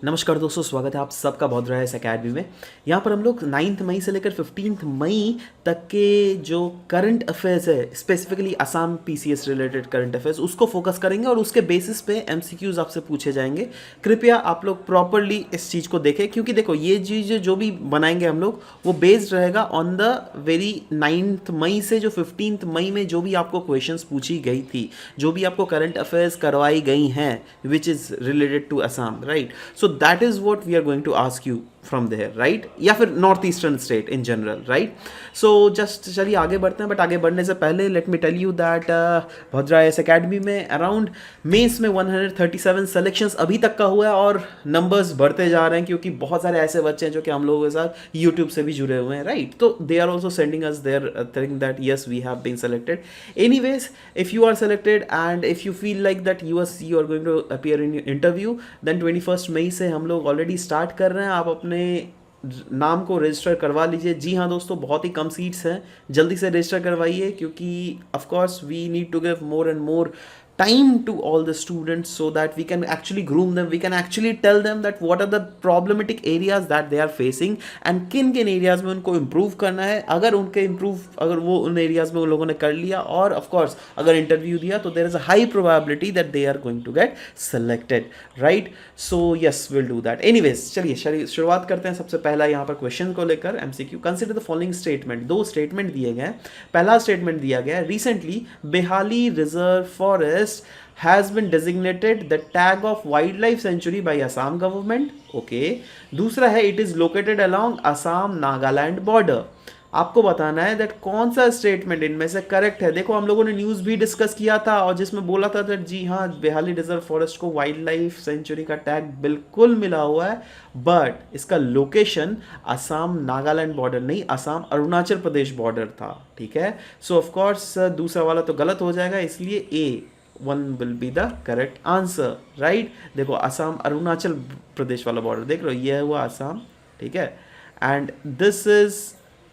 नमस्कार दोस्तों, स्वागत है आप सबका बहुत रहा है इस अकेडमी में। यहाँ पर हम लोग 9 मई से लेकर 15 मई तक के जो करंट अफेयर्स है, specifically Assam PCS related current affairs, उसको फोकस करेंगे और उसके बेसिस पे एमसीक्यूज आपसे पूछे जाएंगे। कृपया आप लोग प्रॉपरली इस चीज़ को देखें, क्योंकि देखो ये चीज़ जो भी बनाएंगे हम लोग वो बेस्ड रहेगा ऑन द वेरी 9 मई से जो 15 मई में जो भी आपको क्वेश्चंस पूछी गई थी, जो भी आपको करंट अफेयर्स करवाई गई हैं which is related to Assam, right. So that is what we are going to ask you from there, right? या फिर north eastern state in general, right. So just चलिए आगे बढ़ते हैं, बट आगे बढ़ने से पहले let me tell you that Bhadra S academy में अराउंड मेंस में 137 सेलेक्शंस अभी तक का हुआ है और नंबर्स बढ़ते जा रहे हैं, क्योंकि बहुत सारे ऐसे बच्चे हैं जो कि हम लोगों के साथ यूट्यूब से भी जुड़े हुए हैं, राइट। तो they are also sending us their thing that yes we have been selected. Anyways, if you are selected and if you feel like that you are going to appear in interview, then 21 मई से हम लोग already start कर रहे हैं। आप अपने नाम को रजिस्टर करवा लीजिए। जी हाँ दोस्तों, बहुत ही कम सीट्स हैं, जल्दी से रजिस्टर करवाइए, क्योंकि of course we need to give more and more time to all the students so that we can actually groom them, we can actually tell them that what are the problematic areas that they are facing and किन किन areas में उनको improve करना है। अगर उनके improve, अगर वो उन areas में उन लोगों ने कर लिया और of course अगर interview दिया, तो there is a high probability that they are going to get selected, right? So yes, we'll do that. Anyways, चलिए शुरुआत करते हैं। सबसे पहला यहाँ पर क्वेश्चन को लेकर MCQ। Consider the following statement. दो स्टेटमेंट दिए गए हैं। पहला स्टेटमेंट दिया गया है, recently Behali reserve forest has been designated the tag of wildlife sanctuary by Assam government. Okay. दूसरा है, it is located along Assam Nagaland border. आपको बताना है दैट कौन सा स्टेटमेंट इनमें से करेक्ट है। देखो हम लोगों ने न्यूज़ भी डिस्कस किया था और जिसमें बोला था दैट जी हाँ, बेहाली रिजर्व फॉरेस्ट को वाइल्ड लाइफ सेंचुरी का टैग बिल्कुल मिला हुआ है, बट इसका लोकेशन असम नागालैंड बॉर्डर नहीं, असम अरुणाचल प्रदेश बॉर्डर था, ठीक है। सो ऑफ कोर्स दूसरा वाला तो गलत हो जाएगा, इसलिए A one will be the correct answer, right. देखो असम अरुणाचल प्रदेश वाला बॉर्डर देख रहे हो, ये हुआ असम, ठीक है, and this is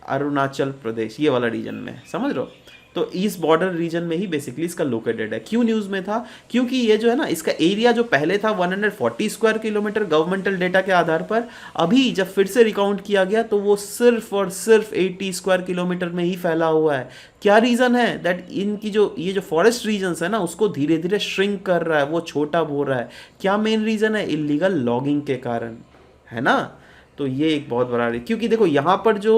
Arunachal Pradesh, ये वाला रीजन में, समझ रहे हो। तो इस बॉर्डर रीजन में ही बेसिकली इसका लोकेटेड है। क्यों न्यूज़ में था? क्योंकि ये जो है ना, इसका एरिया जो पहले था 140 स्क्वायर किलोमीटर गवर्नमेंटल डेटा के आधार पर, अभी जब फिर से रिकाउंट किया गया तो वो सिर्फ और सिर्फ 80 स्क्वायर किलोमीटर में ही फैला हुआ है। क्या रीज़न है? दैट इनकी जो ये जो फॉरेस्ट रीजन्स है ना, उसको धीरे धीरे श्रिंक कर रहा है, वो छोटा हो रहा है। क्या मेन रीज़न है? इलीगल लॉगिंग के कारण, है ना। तो ये एक बहुत बड़ा, क्योंकि देखो यहाँ पर जो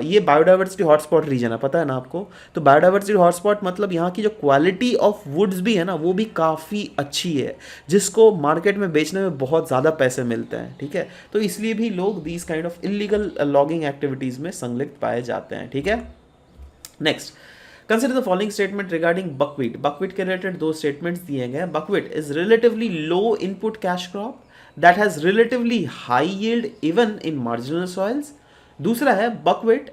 ये बायोडाइवर्सिटी हॉटस्पॉट रीजन है, पता है ना आपको। तो बायोडाइवर्सिटी हॉटस्पॉट मतलब यहाँ की जो क्वालिटी ऑफ वुड्स भी है ना, वो भी काफ़ी अच्छी है, जिसको मार्केट में बेचने में बहुत ज़्यादा पैसे मिलते हैं, ठीक है। तो इसलिए भी लोग these kind of illegal logging activities में संलिप्त पाए जाते हैं, ठीक है। Next, consider the following statement regarding buckwheat. Buckwheat के रिलेटेड दो स्टेटमेंट्स दिए गए हैं। Buckwheat is relatively low input cash crop that has relatively high yield even in marginal soils. दूसरा है, buckwheat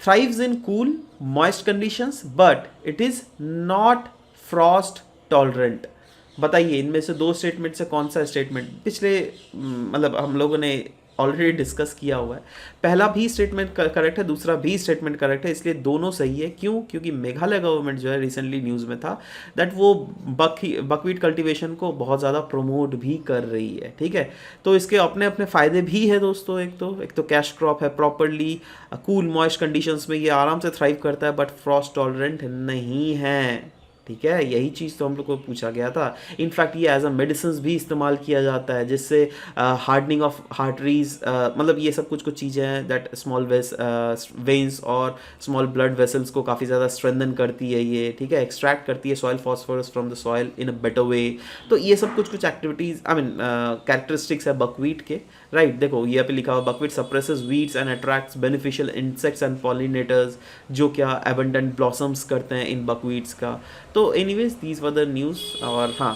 thrives in cool moist conditions but it is not frost tolerant. बताइए इनमें से दो स्टेटमेंट से कौन सा स्टेटमेंट पिछले मतलब हम लोगों ने ऑलरेडी डिस्कस किया हुआ है। पहला भी स्टेटमेंट करेक्ट है, दूसरा भी स्टेटमेंट करेक्ट है, इसलिए दोनों सही है। क्यों? क्योंकि मेघालय गवर्नमेंट जो है, रिसेंटली न्यूज़ में था दैट वो बकवीट कल्टीवेशन को बहुत ज़्यादा प्रमोट भी कर रही है, ठीक है। तो इसके अपने अपने फ़ायदे भी है दोस्तों। एक तो कैश क्रॉप है, प्रॉपरली कूल मॉइस्ट कंडीशंस में ये आराम से थ्राइव करता है, बट फ्रॉस्ट टॉलरेंट नहीं है, ठीक है। यही चीज़ तो हम लोग को पूछा गया था। इनफैक्ट ये एज अ मेडिसिन भी इस्तेमाल किया जाता है, जिससे हार्डनिंग ऑफ हार्टरीज, मतलब ये सब कुछ चीज़ें हैं दैट स्मॉल वेन्स और स्मॉल ब्लड वेसल्स को काफ़ी ज़्यादा स्ट्रेंथन करती है ये, ठीक है। एक्सट्रैक्ट करती है soil phosphorus from the soil in a better way. तो ये सब कुछ एक्टिविटीज़, आई मीन कैरेक्टरिस्टिक्स है बकवीट के, राइट। देखो ये पे लिखा हुआ, buckwheat suppresses weeds and attracts beneficial insects and pollinators, जो क्या एबंडेंट ब्लॉसम्स करते हैं इन बकवीट्स का। तो anyways these were the news, और हाँ,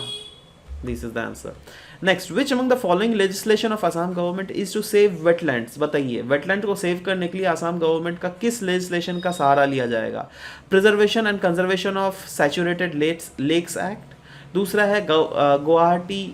this is the answer. Next, which among the following legislation of Assam government is to save wetlands. बताइए वेटलैंड को सेव करने के लिए असम गवर्नमेंट का किस लेजिस्लेशन का सहारा लिया जाएगा? Preservation and conservation of saturated lakes act, दूसरा है Guwahati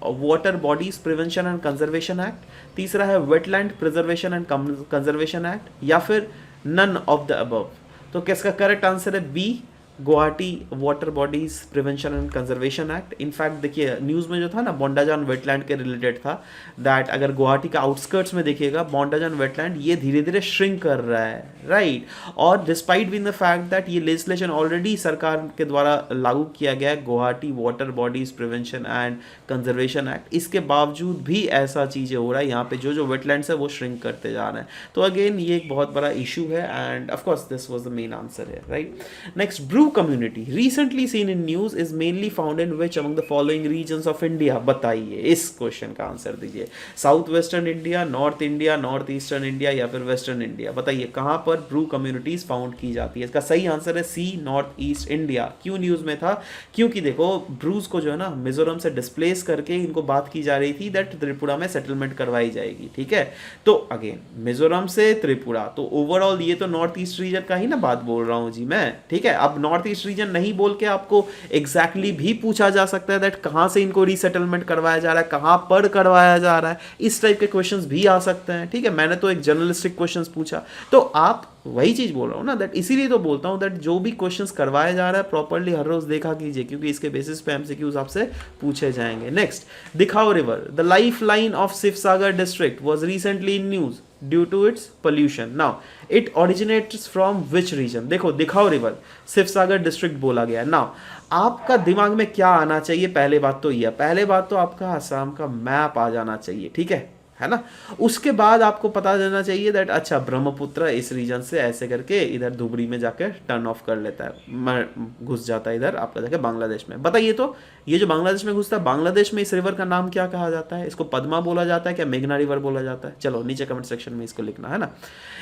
water bodies prevention and conservation act, तीसरा है wetland preservation and conservation act, या फिर नन ऑफ द अबव। तो किसका करेक्ट आंसर है? B, Guwahati water bodies prevention and conservation act. In fact देखिए न्यूज़ में जो था ना बोंडाजान वेटलैंड के रिलेटेड था, दैट अगर गुवाहाटी का आउटस्कर्ट्स में देखिएगा बोंडाजान वेटलैंड ये धीरे धीरे श्रिंक कर रहा है, राइट। और despite being the fact that ये लेजिस्लेशन ऑलरेडी सरकार के द्वारा लागू किया गया है, Guwahati water bodies prevention and conservation act, इसके बावजूद भी ऐसा चीज़ें हो रहा है, यहाँ पे जो वेटलैंड्स है वो श्रिंक करते जा रहे हैं। तो अगेन ये एक बहुत बड़ा इशू है and of course this was the main answer है, right. Next, Bru community recently seen in news is mainly found in which among the following regions of India? बताइए, इस क्वेश्चन का आंसर दीजिए। South western India, north eastern India या फिर western India? बताइए कहाँ पर ब्रू कम्युनिटीज फाउंड की जाती है। इसका सही आंसर है सी, नॉर्थ ईस्ट इंडिया। क्यों न्यूज में था? क्योंकि देखो ब्रूज को जो है ना मिजोरम से डिस्प्लेस करके इनको बात की जा रही थी दैट त्रिपुरा में सेटलमेंट करवाई जाएगी, ठीक है। तो अगेन मिजोरम से त्रिपुरा, तो ओवरऑल ये तो नॉर्थ ईस्ट रीजन का ही ना बात बोल रहा हूँ जी मैं, ठीक है। अब नॉर्थ ईस्ट रीजन नहीं बोल के आपको एग्जैक्टली भी पूछा जा सकता है दैट कहां से इनको रीसेटलमेंट करवाया जा रहा है, कहां पर करवाया जा रहा है, इस टाइप के क्वेश्चंस भी आ सकते हैं, ठीक है। मैंने तो एक जर्नलिस्टिक क्वेश्चंस पूछा, तो आप वही चीज बोल रहा हूं ना दैट, इसीलिए तो बोलता हूं दैट जो भी क्वेश्चंस करवाया जा रहा है प्रॉपर्ली हर रोज देखा कीजिए, क्योंकि इसके बेसिस पे एमसीक्यूज आपसे पूछे जाएंगे। Next, Dikhow river the life line of Sivasagar district was recently in news due to its pollution. Now it originates from which region? देखो दिखाओ रिवर शिवसागर डिस्ट्रिक्ट बोला गया। नाउ आपका दिमाग में क्या आना चाहिए? पहले बात तो यह, पहले बात तो आपका असम का मैप आ जाना चाहिए, ठीक है ना। उसके बाद आपको पता देना चाहिए दैट अच्छा ब्रह्मपुत्र इस रीजन से ऐसे करके इधर धुबरी में जाकर टर्न ऑफ कर लेता है, घुस जाता है इधर आपका जाके बांग्लादेश में। बताइए तो ये जो बांग्लादेश में घुसता है, बांग्लादेश में इस रिवर का नाम क्या कहा जाता है? इसको पद्मा बोला जाता है क्या मेघना रिवर बोला जाता है? चलो नीचे कमेंट सेक्शन में इसको लिखना है ना।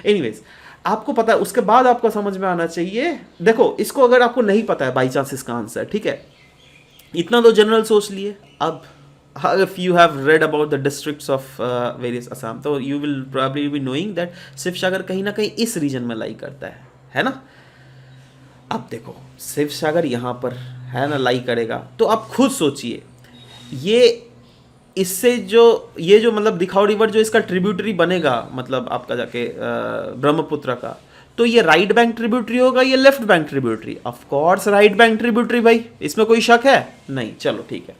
एनीवेज आपको पता है, उसके बाद आपको समझ में आना चाहिए। देखो इसको अगर आपको नहीं पता है बाई चांस इसका आंसर, ठीक है, इतना तो जनरल सोच लिए। अब if you have read about the districts of various Assam, तो you will probably be knowing that Shivsagar कहीं ना कहीं इस रीजन में लाई करता है ना। अब देखो शिवसागर यहाँ पर है ना लाई करेगा, तो आप खुद सोचिए ये इससे जो ये जो मतलब दिखाओ रिवर जो इसका ट्रिब्यूटरी बनेगा, मतलब आपका जाके ब्रह्मपुत्र का, तो ये राइट बैंक ट्रिब्यूटरी होगा या left bank tributary? Of course right bank tributary भाई, इसमें कोई शक है नहीं। चलो ठीक है,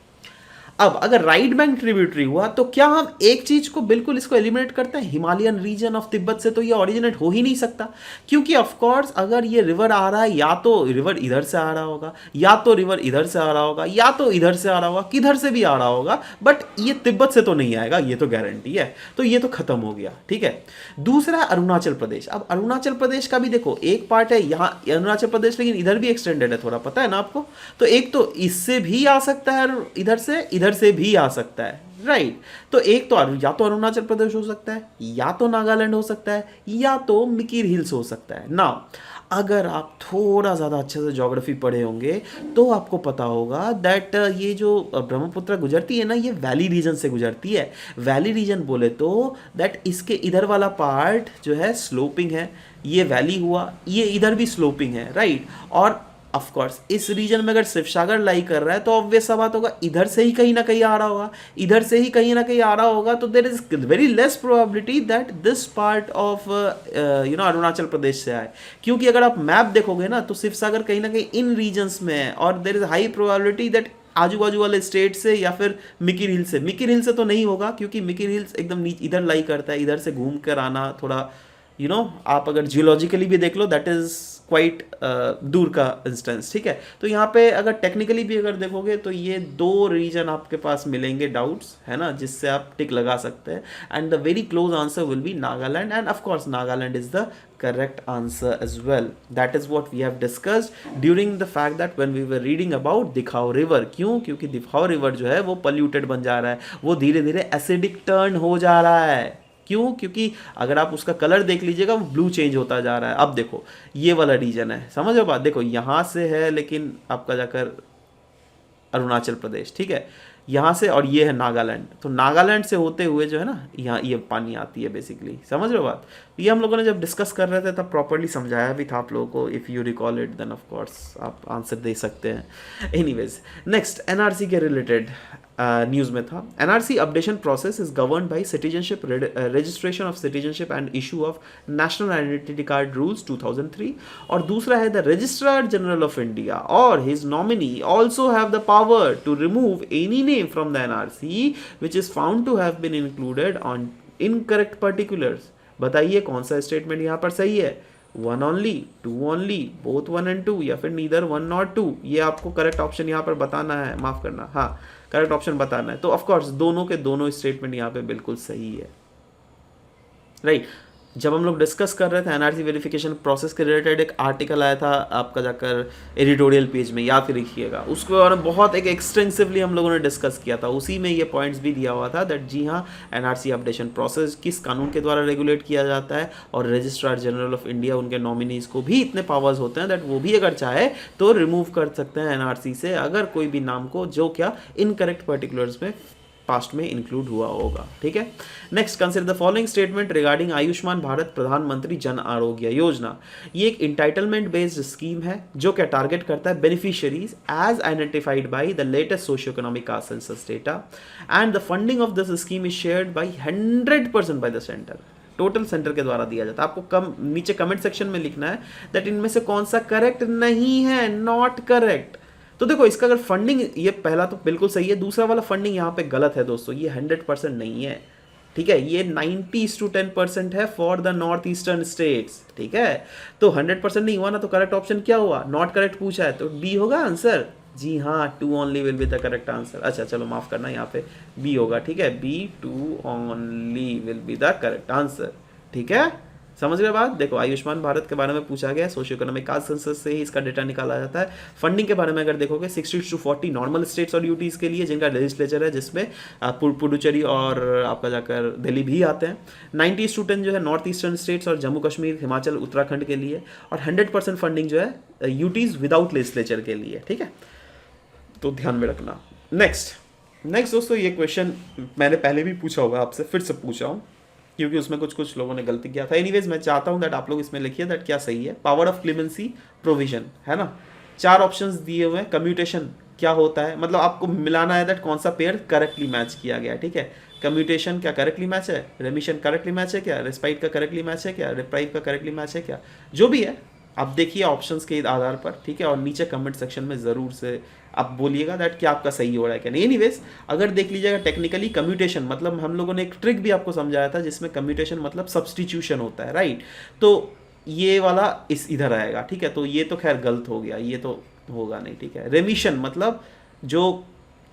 अब अगर राइट बैंक ट्रिब्यूटरी हुआ तो क्या हम एक चीज को बिल्कुल इसको एलिमिनेट करते हैं, हिमालयन रीजन ऑफ तिब्बत से तो ये ओरिजिनेट हो ही नहीं सकता, क्योंकि ऑफ कोर्स अगर ये रिवर आ रहा है या तो रिवर इधर से आ रहा होगा, या तो रिवर इधर से आ रहा होगा, या तो इधर से आ रहा होगा, किधर से भी आ रहा होगा, बट ये तिब्बत से तो नहीं आएगा, ये तो गारंटी है। तो ये तो खत्म हो गया, ठीक है। दूसरा अरुणाचल प्रदेश। अब अरुणाचल प्रदेश का भी देखो एक पार्ट है यहाँ अरुणाचल प्रदेश, लेकिन इधर भी एक्सटेंडेड है थोड़ा, पता है ना आपको। तो एक तो इससे भी आ सकता है, इधर से भी आ सकता है, राइट। तो एक तो या तो अरुणाचल प्रदेश हो सकता है, या तो नागालैंड हो सकता है, या तो मिकिर हिल्स हो सकता है ना। अगर आप थोड़ा ज़्यादा अच्छे से ज्योग्राफी पढ़े होंगे तो आपको पता होगा दैट ये जो ब्रह्मपुत्र गुजरती है ना, ये वैली रीजन से गुजरती है। वैली रीजन बोले तो दैट इसके इधर वाला पार्ट जो है स्लोपिंग है, ये वैली हुआ, ये इधर भी स्लोपिंग है, राइट। और ऑफ कोर्स इस रीजन में अगर शिवसागर लाई कर रहा है तो ऑब्वियस सा बात होगा इधर से ही कहीं ना कहीं आ रहा होगा, इधर से ही कहीं ना कहीं आ रहा होगा। तो there is very less probability that this part of Arunachal Pradesh से आए, क्योंकि अगर आप मैप देखोगे ना तो शिवसागर कहीं ना कहीं इन रीजन्स में है, और there is high probability that आजू बाजू वाले स्टेट से या फिर मिकिर हिल से। मिकिर हिल से तो नहीं होगा, क्योंकि मिकिर हिल्स एकदम इधर लाई करता है, इधर से घूम कर आना थोड़ा आप अगर जियोलॉजिकली भी देख लो दैट इज क्वाइट दूर का इंस्टेंस, ठीक है। तो यहाँ पे अगर टेक्निकली भी अगर देखोगे तो ये दो रीजन आपके पास मिलेंगे डाउट्स, है ना, जिससे आप टिक लगा सकते हैं। And the very close answer will be Nagaland, and of course Nagaland is the correct answer as well. That is what we have discussed during the fact that when we were reading about दिखाओ river. क्यों? क्योंकि दिखाओ river जो है वो polluted बन जा रहा है, वो धीरे धीरे acidic turn हो जा रहा है। क्यों? क्योंकि अगर आप उसका कलर देख लीजिएगा वो ब्लू चेंज होता जा रहा है। अब देखो ये वाला रीजन है, समझ लो बात, देखो यहाँ से है लेकिन आपका जाकर अरुणाचल प्रदेश, ठीक है, यहाँ से, और ये है नागालैंड। तो नागालैंड से होते हुए जो है ना यहाँ ये पानी आती है बेसिकली, समझ लो बात। ये हम लोगों ने जब डिस्कस कर रहे थे तब प्रॉपर्ली समझाया भी था आप लोगों को। If you recall it then of course आप आंसर दे सकते हैं। एनीवेज नेक्स्ट, एनआरसी के रिलेटेड न्यूज़ में था। NRC updation process is govern by citizenship registration of citizenship and issue of national identity card rules 2003। और दूसरा है the registrar general of India और his nominee also have the power to remove any name from the NRC which is found to have been included on incorrect particulars. बताइए कौन सा statement यहाँ पर सही है? One only, two only, both one and two, या फिर neither one not to? ये आपको करेक्ट ऑप्शन यहाँ पर बताना है, माफ करना, हाँ करेक्ट ऑप्शन बताना है। तो ऑफकोर्स दोनों के दोनों स्टेटमेंट यहाँ पे बिल्कुल सही है, राइट। जब हम लोग डिस्कस कर रहे थे एनआरसी वेरिफिकेशन प्रोसेस के रिलेटेड, एक आर्टिकल आया था आपका जाकर एडिटोरियल पेज में, याद रखिएगा, उसके बारे में बहुत एक एक्सटेंसिवली हम लोगों ने डिस्कस किया था। उसी में ये पॉइंट्स भी दिया हुआ था दैट जी हाँ, एनआरसी अपडेशन प्रोसेस किस कानून के द्वारा रेगुलेट किया जाता है, और रजिस्ट्रार जनरल ऑफ इंडिया उनके नॉमिनीज को भी इतने पावर्स होते हैं दैट वो भी अगर चाहे तो रिमूव कर सकते हैं एनआरसी से अगर कोई भी नाम को जो क्या इनकरेक्ट पर्टिकुलर्स में पास्ट में इंक्लूड हुआ होगा, ठीक है। Next, consider the following statement regarding Ayushman Bharat प्रधानमंत्री जन आरोग्य योजना। ये एक इंटाइटलमेंट बेस्ड स्कीम है जो क्या टारगेट करता है beneficiaries as identified by the latest socio economic caste census data and the funding of this scheme is shared by 100% by the centre. Total centre के द्वारा दिया जाता है। आपको नीचे कमेंट सेक्शन में लिखना है दैट इनमें से कौन सा करेक्ट नहीं है, नॉट करेक्ट। तो देखो इसका अगर फंडिंग, ये पहला तो बिल्कुल सही है, दूसरा वाला फंडिंग यहाँ पे गलत है दोस्तों, ये 100% नहीं है, ठीक है। ये 90:10% है for the north eastern states, ठीक है। तो 100% नहीं हुआ ना, तो करेक्ट ऑप्शन क्या हुआ? नॉट करेक्ट पूछा है तो डी होगा आंसर। जी हाँ, 2 only will be the correct answer. अच्छा चलो माफ करना, यहाँ पे बी होगा, ठीक है। B 2 only will be the correct answer, ठीक है। समझ गए बात? देखो आयुष्मान भारत के बारे में पूछा गया है, सोशियो इकोनॉमिक कास्ट सेंसस से ही इसका डेटा निकाला जाता है। फंडिंग के बारे में अगर देखोगे 60-40 नॉर्मल स्टेट्स और यूटीज के लिए जिनका लेजिस्लेचर है, जिसमें पुडुचेरी और आपका जाकर दिल्ली भी आते हैं। 90:10 जो है नॉर्थ ईस्टर्न स्टेट्स और जम्मू कश्मीर, हिमाचल, उत्तराखंड के लिए, और 100% फंडिंग जो है यूटीज विदाउट लेजिस्लेचर के लिए, ठीक है। तो ध्यान में रखना। नेक्स्ट दोस्तों, ये क्वेश्चन मैंने पहले भी पूछा होगा आपसे, फिर से पूछा हूँ क्योंकि उसमें कुछ लोगों ने गलती किया था। एनीवेज मैं चाहता हूं दैट आप लोग इसमें लिखिए दैट क्या सही है। पावर ऑफ क्लीमेंसी प्रोविजन है ना, 4 ऑप्शंस दिए हुए हैं। कम्यूटेशन क्या होता है, मतलब आपको मिलाना है दैट कौन सा पेयर करेक्टली मैच किया गया, ठीक है। कम्यूटेशन क्या करेक्टली मैच है, रेमिशन करेक्टली मैच है क्या, रेस्पाइट का करेक्टली मैच है क्या, रिप्राइव का करेक्टली मैच है क्या, जो भी है आप देखिए ऑप्शंस के आधार पर, ठीक है। और नीचे कमेंट सेक्शन में ज़रूर से आप बोलिएगा दैट क्या आपका सही हो रहा है क्या नहीं। एनीवेज अगर देख लीजिएगा टेक्निकली कम्यूटेशन मतलब हम लोगों ने एक ट्रिक भी आपको समझाया था जिसमें कम्यूटेशन मतलब सब्सटीट्यूशन होता है, राइट। तो ये वाला इधर आएगा, ठीक है। तो ये तो खैर गलत हो गया, ये तो होगा नहीं, ठीक है। रेमिशन मतलब जो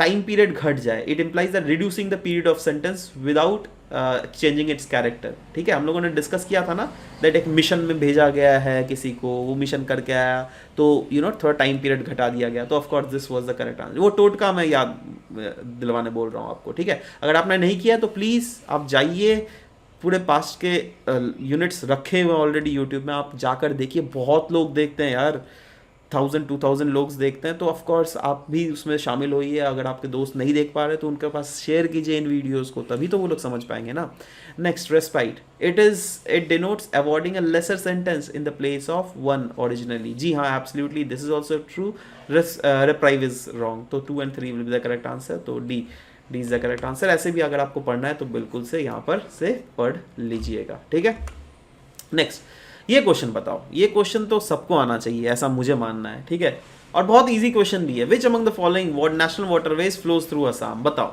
टाइम पीरियड घट जाए, it implies the reducing the period of sentence without changing it's character, ठीक है। हम लोगों ने डिस्कस किया था ना दैट एक मिशन में भेजा गया है किसी को, वो मिशन करके आया तो थोड़ा टाइम पीरियड घटा दिया गया, तो of course this was the correct answer. वो टोटका मैं याद दिलवाने बोल रहा हूँ आपको, ठीक है। अगर आपने नहीं किया तो प्लीज़ आप जाइए, पूरे पास्ट के यूनिट्स रखे हुए ऑलरेडी यूट्यूब में, आप जाकर देखिए। बहुत लोग देखते हैं यार, 1000-2000 लोग देखते हैं, तो ऑफकोर्स आप भी उसमें शामिल होइए। अगर आपके दोस्त नहीं देख पा रहे तो उनके पास शेयर कीजिए इन वीडियोस को, तभी तो वो लोग समझ पाएंगे ना। Next, respite, it denotes awarding a lesser sentence in the place of one originally. जी हाँ, absolutely this is also true. Reprieve is wrong, तो 2 and 3 will be the correct answer, तो D is the correct answer. ऐसे भी अगर आपको पढ़ना है तो बिल्कुल से यहाँ पर से पढ़ लीजिएगा, ठीक है। नेक्स्ट, ये क्वेश्चन बताओ, ये क्वेश्चन तो सबको आना चाहिए ऐसा मुझे मानना है, ठीक है। और बहुत इजी क्वेश्चन भी है। Which among the following national waterways flows through Assam? बताओ,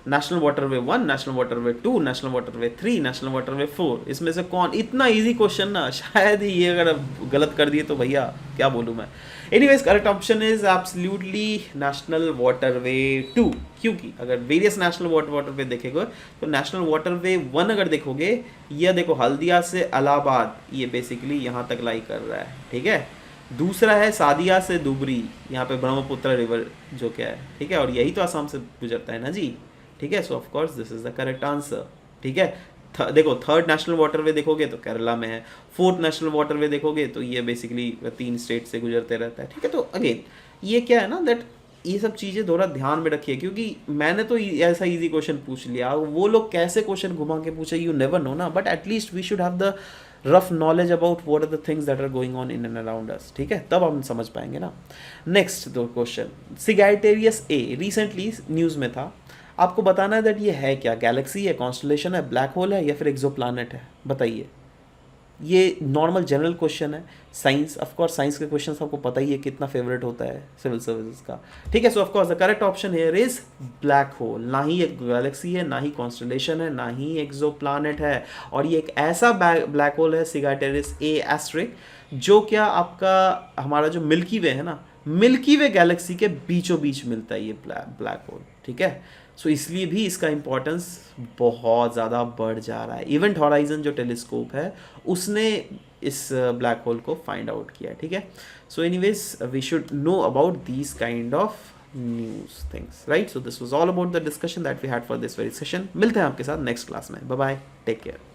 national waterway 1, national waterway 2, national waterway 3, national waterway 4, इसमें से कौन? इतना इजी क्वेश्चन ना, शायद ही ये अगर गलत कर दिए तो भैया क्या बोलूँ मैं। Anyways correct option is absolutely national waterway 2, क्योंकि अगर वेरियस नेशनल वाटरवे देखेंगे तो नेशनल वाटरवे 1 अगर देखोगे, ये देखो हल्दिया से इलाहाबाद, ये बेसिकली यहाँ तक लाई कर रहा है, ठीक है। दूसरा है सादिया से दुबरी, यहाँ पे ब्रह्मपुत्र रिवर जो क्या है, ठीक है। और यही तो असम से गुजरता है ना जी, ठीक है। सो of course this is the correct answer, ठीक है। देखो थर्ड नेशनल वाटरवे देखोगे तो केरला में है, फोर्थ नेशनल वाटरवे देखोगे तो ये बेसिकली 3 स्टेट से गुजरते रहता है, ठीक है। तो अगेन ये क्या है ना दैट ये सब चीज़ें थोड़ा ध्यान में रखिए, क्योंकि मैंने तो ऐसा इजी क्वेश्चन पूछ लिया, वो लोग कैसे क्वेश्चन घुमा के पूछे यू नेवर नो ना, but at least we should have the rough knowledge about what are the things that are going on in and around us, ठीक है, तब हम समझ पाएंगे ना। नेक्स्ट दो question, Sagittarius A recently news में था आपको बताना है दैट ये है क्या, गैलेक्सी है, कॉन्स्टलेशन है, ब्लैक होल है, या फिर एक्सोप्लैनेट है, बताइए। ये नॉर्मल जनरल क्वेश्चन है। साइंस, ऑफ कोर्स साइंस के क्वेश्चन आपको पता ही है कितना फेवरेट होता है सिविल सर्विसेज का, ठीक है। सो of course the correct option here is black hole. ना ही एक गैलेक्सी है, ना ही कॉन्स्टलेशन है, ना ही एक्सोप्लैनेट है, और ये एक ऐसा ब्लैक होल है सिगाटेरिस ए एस्ट्रिक, जो क्या आपका हमारा जो मिल्की वे है ना, मिल्की वे गैलेक्सी के बीचों बीच मिलता है ये ब्लैक होल, ठीक है। सो इसलिए भी इसका इंपॉर्टेंस बहुत ज़्यादा बढ़ जा रहा है। इवेंट हॉराइजन जो टेलीस्कोप है उसने इस ब्लैक होल को फाइंड आउट किया, ठीक है। So anyways we should know about these kind of news things, right. So this was all about the discussion that we had for this very session. मिलते हैं आपके साथ नेक्स्ट क्लास में। Bye bye, take care.